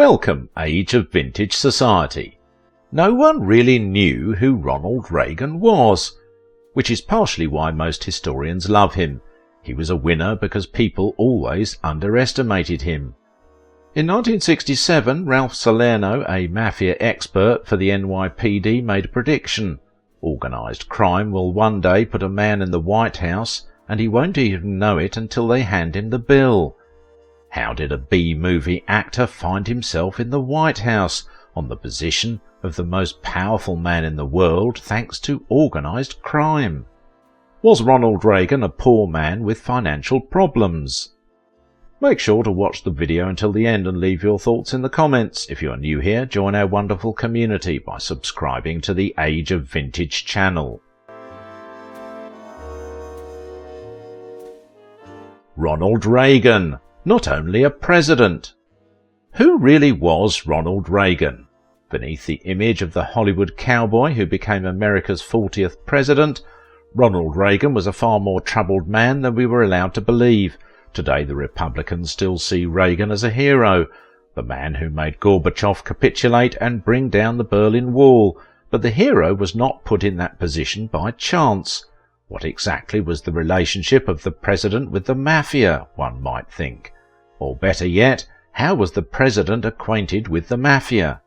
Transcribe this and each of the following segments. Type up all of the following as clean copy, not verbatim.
Welcome, age of vintage society. No one really knew who Ronald Reagan was, which is partially why most historians love him. He was a winner because people always underestimated him. In 1967, Ralph Salerno, a mafia expert for the NYPD, made a prediction. Organised crime will one day put a man in the White House, and he won't even know it until they hand him the bill. How did a B-movie actor find himself in the White House, on the position of the most powerful man in the world thanks to organised crime? Was Ronald Reagan a poor man with financial problems? Make sure to watch the video until the end and leave your thoughts in the comments. If you are new here, join our wonderful community by subscribing to the Age of Vintage channel. Ronald Reagan, not only a president. Who really was Ronald Reagan? Beneath the image of the Hollywood cowboy who became America's 40th president, Ronald Reagan was a far more troubled man than we were allowed to believe. Today the Republicans still see Reagan as a hero, the man who made Gorbachev capitulate and bring down the Berlin Wall, but the hero was not put in that position by chance. What exactly was the relationship of the president with the mafia, one might think? Or better yet, how was the president acquainted with the mafia?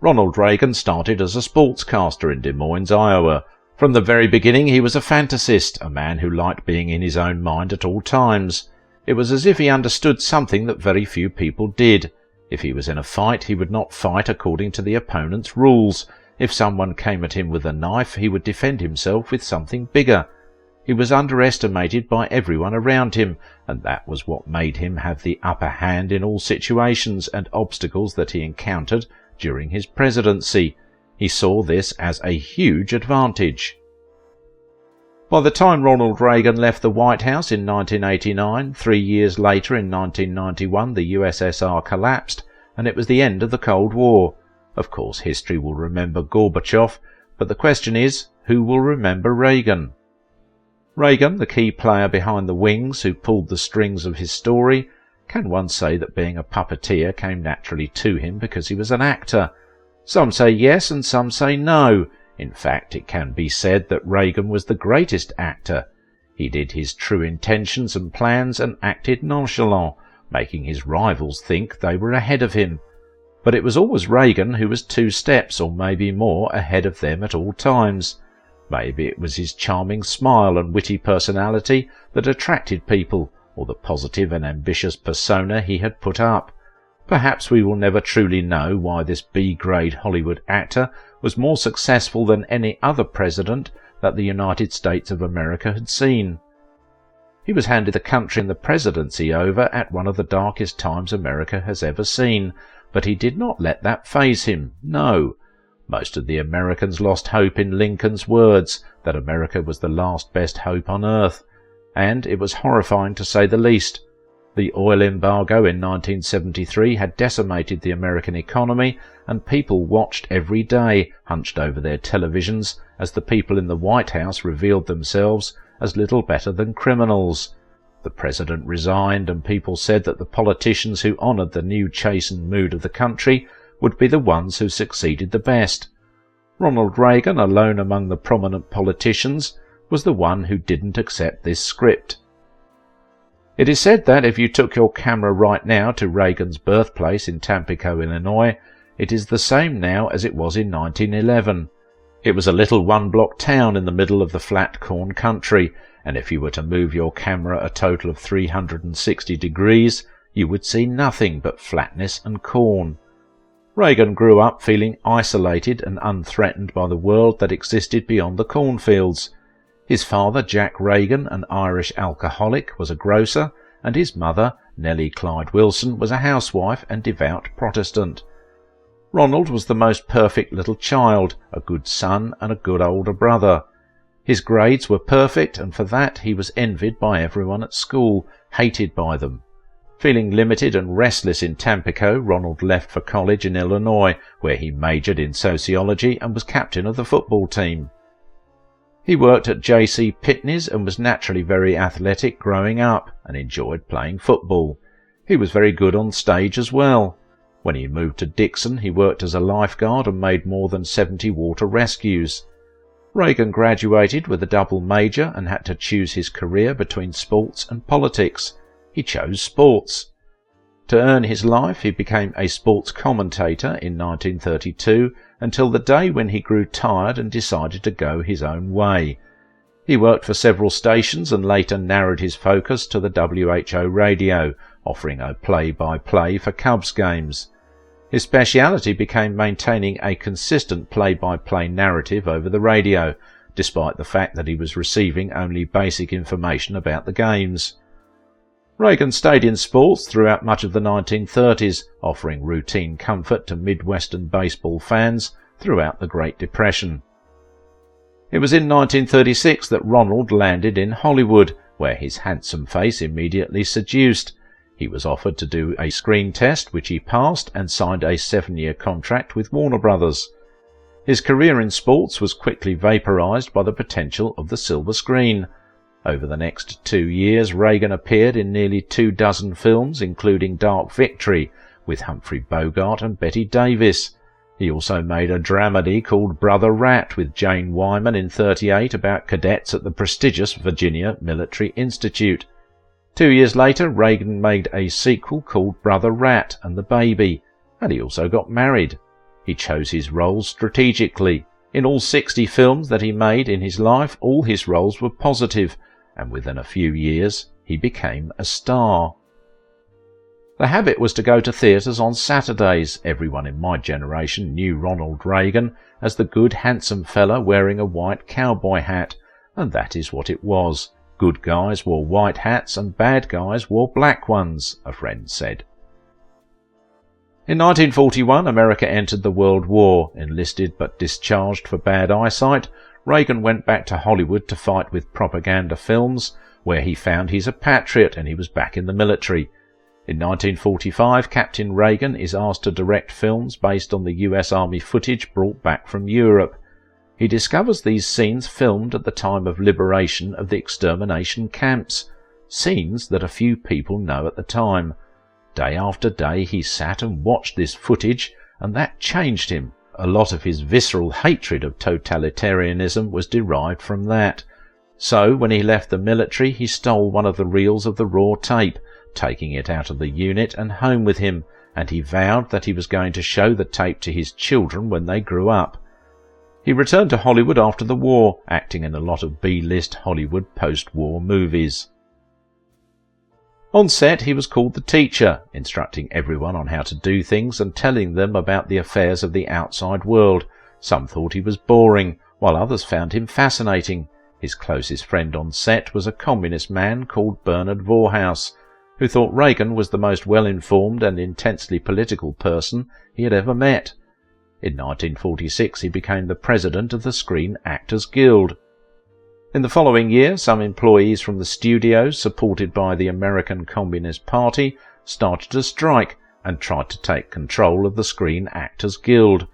Ronald Reagan started as a sportscaster in Des Moines, Iowa. From the very beginning he was a fantasist, a man who liked being in his own mind at all times. It was as if he understood something that very few people did. If he was in a fight, he would not fight according to the opponent's rules. If someone came at him with a knife, he would defend himself with something bigger. He was underestimated by everyone around him, and that was what made him have the upper hand in all situations and obstacles that he encountered during his presidency. He saw this as a huge advantage. By the time Ronald Reagan left the White House in 1989, 3 years later in 1991 the USSR collapsed, and it was the end of the Cold War. Of course, history will remember Gorbachev, but the question is, who will remember Reagan? Reagan, the key player behind the wings who pulled the strings of his story. Can one say that being a puppeteer came naturally to him because he was an actor? Some say yes and some say no. In fact, it can be said that Reagan was the greatest actor. He did his true intentions and plans and acted nonchalant, making his rivals think they were ahead of him. But it was always Reagan who was 2 steps or maybe more ahead of them at all times. Maybe it was his charming smile and witty personality that attracted people, or the positive and ambitious persona he had put up. Perhaps we will never truly know why this B-grade Hollywood actor was more successful than any other president that the United States of America had seen. He was handed the country and the presidency over at one of the darkest times America has ever seen, but he did not let that faze him, no. Most of the Americans lost hope in Lincoln's words that America was the last best hope on earth, and it was horrifying to say the least. The oil embargo in 1973 had decimated the American economy, and people watched every day, hunched over their televisions, as the people in the White House revealed themselves as little better than criminals. The president resigned, and people said that the politicians who honoured the new chastened mood of the country would be the ones who succeeded the best. Ronald Reagan, alone among the prominent politicians, was the one who didn't accept this script. It is said that if you took your camera right now to Reagan's birthplace in Tampico, Illinois, it is the same now as it was in 1911. It was a little one-block town in the middle of the flat corn country, and if you were to move your camera a total of 360 degrees, you would see nothing but flatness and corn. Reagan grew up feeling isolated and unthreatened by the world that existed beyond the cornfields. His father, Jack Reagan, an Irish alcoholic, was a grocer, and his mother, Nellie Clyde Wilson, was a housewife and devout Protestant. Ronald was the most perfect little child, a good son and a good older brother. His grades were perfect, and for that he was envied by everyone at school, hated by them. Feeling limited and restless in Tampico, Ronald left for college in Illinois, where he majored in sociology and was captain of the football team. He worked at J.C. Pitney's and was naturally very athletic growing up and enjoyed playing football. He was very good on stage as well. When he moved to Dixon, he worked as a lifeguard and made more than 70 water rescues. Reagan graduated with a double major and had to choose his career between sports and politics. He chose sports. To earn his life, he became a sports commentator in 1932 until the day when he grew tired and decided to go his own way. He worked for several stations and later narrowed his focus to the WHO radio, offering a play-by-play for Cubs games. His speciality became maintaining a consistent play-by-play narrative over the radio, despite the fact that he was receiving only basic information about the games. Reagan stayed in sports throughout much of the 1930s, offering routine comfort to Midwestern baseball fans throughout the Great Depression. It was in 1936 that Ronald landed in Hollywood, where his handsome face immediately seduced. He was offered to do a screen test, which he passed, and signed a 7-year contract with Warner Brothers. His career in sports was quickly vaporized by the potential of the silver screen. Over the next 2 years, Reagan appeared in nearly 24 films, including Dark Victory, with Humphrey Bogart and Bette Davis. He also made a dramedy called Brother Rat with Jane Wyman in 1938 about cadets at the prestigious Virginia Military Institute. 2 years later, Reagan made a sequel called Brother Rat and the Baby, and he also got married. He chose his roles strategically. In all 60 films that he made in his life, all his roles were positive, and within a few years he became a star. The habit was to go to theatres on Saturdays. Everyone in my generation knew Ronald Reagan as the good handsome fella wearing a white cowboy hat, and that is what it was. Good guys wore white hats and bad guys wore black ones, a friend said. In 1941, America entered the World War. Enlisted but discharged for bad eyesight, Reagan went back to Hollywood to fight with propaganda films, where he found he's a patriot and he was back in the military. In 1945, Captain Reagan is asked to direct films based on the US Army footage brought back from Europe. He discovers these scenes filmed at the time of liberation of the extermination camps, scenes that a few people know at the time. Day after day he sat and watched this footage, and that changed him. A lot of his visceral hatred of totalitarianism was derived from that. So, when he left the military, he stole one of the reels of the raw tape, taking it out of the unit and home with him, and he vowed that he was going to show the tape to his children when they grew up. He returned to Hollywood after the war, acting in a lot of B-list Hollywood post-war movies. On set, he was called the teacher, instructing everyone on how to do things and telling them about the affairs of the outside world. Some thought he was boring, while others found him fascinating. His closest friend on set was a communist man called Bernard Vorhaus, who thought Reagan was the most well-informed and intensely political person he had ever met. In 1946, he became the president of the Screen Actors Guild. In the following year, some employees from the studios, supported by the American Communist Party, started to strike and tried to take control of the Screen Actors Guild.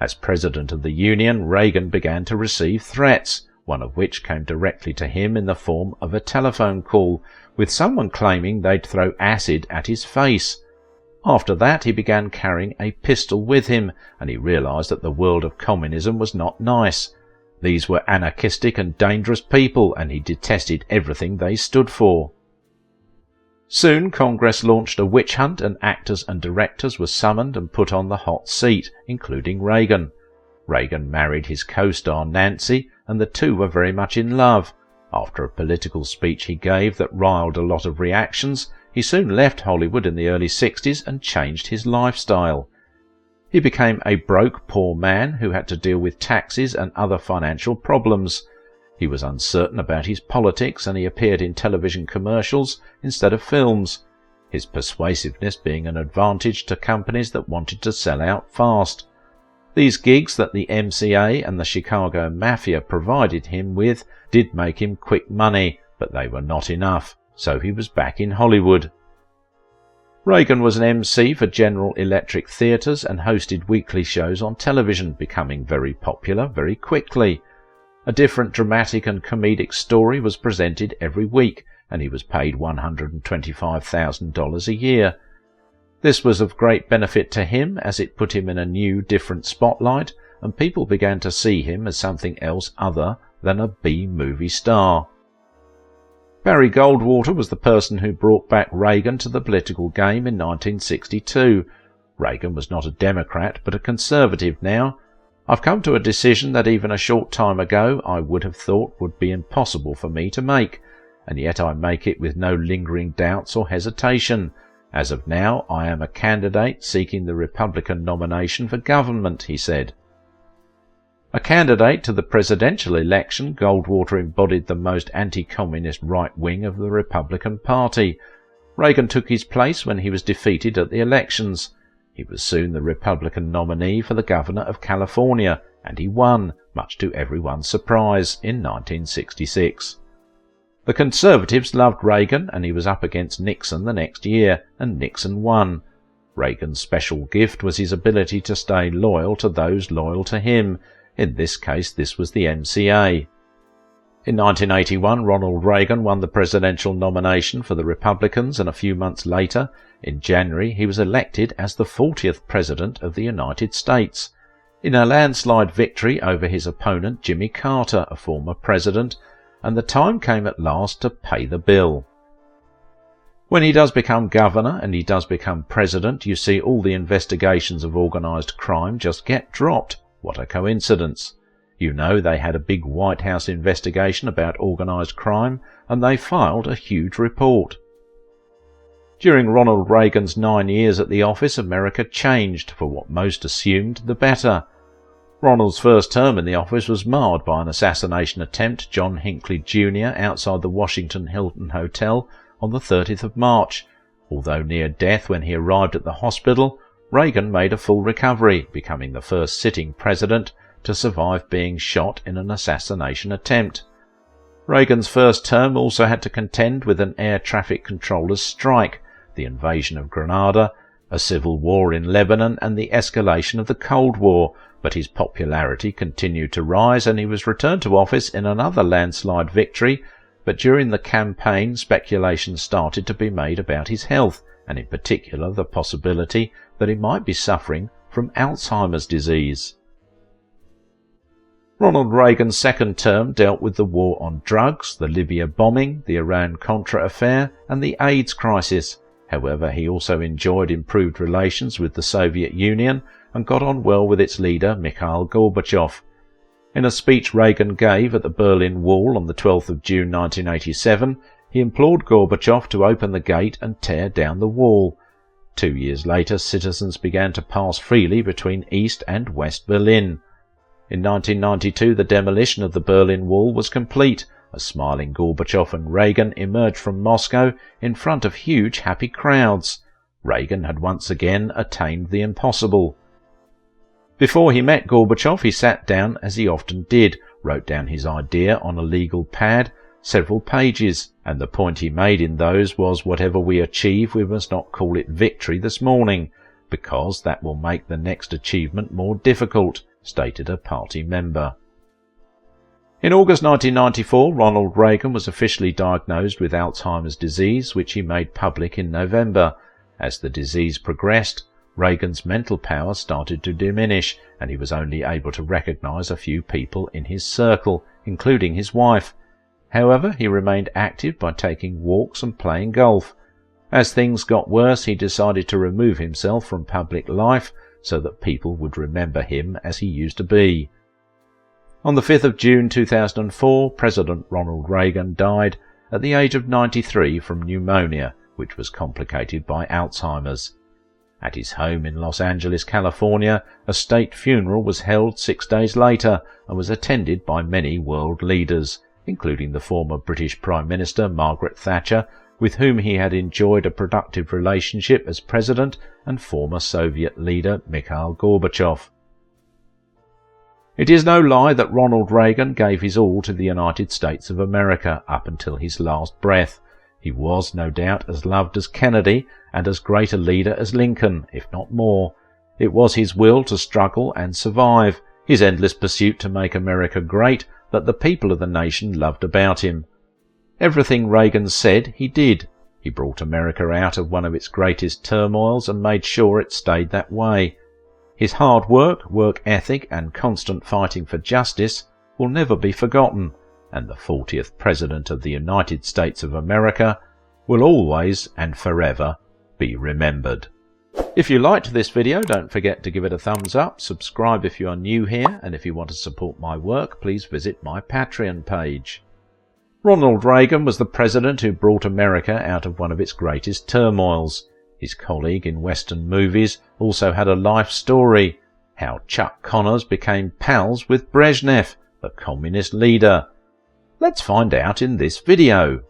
As president of the union, Reagan began to receive threats, one of which came directly to him in the form of a telephone call, with someone claiming they'd throw acid at his face. After that, he began carrying a pistol with him, and he realized that the world of communism was not nice. These were anarchistic and dangerous people, and he detested everything they stood for. Soon Congress launched a witch hunt, and actors and directors were summoned and put on the hot seat, including Reagan. Reagan married his co-star Nancy, and the two were very much in love. After a political speech he gave that riled a lot of reactions, he soon left Hollywood in the early 60s and changed his lifestyle. He became a broke, poor man who had to deal with taxes and other financial problems. He was uncertain about his politics, and he appeared in television commercials instead of films, his persuasiveness being an advantage to companies that wanted to sell out fast. These gigs that the MCA and the Chicago Mafia provided him with did make him quick money, but they were not enough, so he was back in Hollywood. Reagan was an MC for General Electric theatres and hosted weekly shows on television, becoming very popular very quickly. A different dramatic and comedic story was presented every week, and he was paid $125,000 a year. This was of great benefit to him, as it put him in a new, different spotlight, and people began to see him as something else other than a B-movie star. Barry Goldwater was the person who brought back Reagan to the political game in 1962. Reagan was not a Democrat, but a conservative now. I've come to a decision that even a short time ago I would have thought would be impossible for me to make, and yet I make it with no lingering doubts or hesitation. As of now, I am a candidate seeking the Republican nomination for government, he said. A candidate to the presidential election, Goldwater embodied the most anti-communist right wing of the Republican Party. Reagan took his place when he was defeated at the elections. He was soon the Republican nominee for the governor of California, and he won, much to everyone's surprise, in 1966. The Conservatives loved Reagan, and he was up against Nixon the next year, and Nixon won. Reagan's special gift was his ability to stay loyal to those loyal to him. In this case, this was the MCA. In 1981, Ronald Reagan won the presidential nomination for the Republicans, and a few months later, in January, he was elected as the 40th President of the United States, in a landslide victory over his opponent Jimmy Carter, a former president, and the time came at last to pay the bill. When he does become governor and he does become president, you see all the investigations of organised crime just get dropped. What a coincidence. You know they had a big White House investigation about organised crime, and they filed a huge report. During Ronald Reagan's 9 years at the office, America changed, for what most assumed, the better. Ronald's first term in the office was marred by an assassination attempt, John Hinckley Jr., outside the Washington Hilton Hotel on the 30th of March. Although near death when he arrived at the hospital, Reagan made a full recovery, becoming the first sitting president to survive being shot in an assassination attempt. Reagan's first term also had to contend with an air traffic controller's strike, the invasion of Grenada, a civil war in Lebanon, and the escalation of the Cold War, but his popularity continued to rise, and he was returned to office in another landslide victory. But during the campaign, speculation started to be made about his health, and in particular the possibility that he might be suffering from Alzheimer's disease. Ronald Reagan's second term dealt with the war on drugs, the Libya bombing, the Iran-Contra affair, and the AIDS crisis. However, he also enjoyed improved relations with the Soviet Union and got on well with its leader, Mikhail Gorbachev. In a speech Reagan gave at the Berlin Wall on the 12th of June 1987, he implored Gorbachev to open the gate and tear down the wall. 2 years later, citizens began to pass freely between East and West Berlin. In 1992, the demolition of the Berlin Wall was complete. A smiling Gorbachev and Reagan emerged from Moscow in front of huge happy crowds. Reagan had once again attained the impossible. Before he met Gorbachev, he sat down, as he often did, wrote down his idea on a legal pad, several pages, and the point he made in those was, whatever we achieve, we must not call it victory this morning, because that will make the next achievement more difficult, stated a party member. In August 1994, Ronald Reagan was officially diagnosed with Alzheimer's disease, which he made public in November. As the disease progressed, Reagan's mental power started to diminish, and he was only able to recognize a few people in his circle, including his wife. However, he remained active by taking walks and playing golf. As things got worse, he decided to remove himself from public life so that people would remember him as he used to be. On the 5th of June 2004, President Ronald Reagan died at the age of 93 from pneumonia, which was complicated by Alzheimer's. At his home in Los Angeles, California, a state funeral was held 6 days later and was attended by many world leaders, including the former British Prime Minister Margaret Thatcher, with whom he had enjoyed a productive relationship as president, and former Soviet leader Mikhail Gorbachev. It is no lie that Ronald Reagan gave his all to the United States of America up until his last breath. He was, no doubt, as loved as Kennedy and as great a leader as Lincoln, if not more. It was his will to struggle and survive, his endless pursuit to make America great, that the people of the nation loved about him. Everything Reagan said, he did. He brought America out of one of its greatest turmoils and made sure it stayed that way. His hard work, work ethic and constant fighting for justice will never be forgotten, and the 40th President of the United States of America will always and forever be remembered. If you liked this video, don't forget to give it a thumbs up, subscribe if you are new here, and if you want to support my work, please visit my Patreon page. Ronald Reagan was the president who brought America out of one of its greatest turmoils. His colleague in Western movies also had a life story, how Chuck Connors became pals with Brezhnev, the communist leader. Let's find out in this video.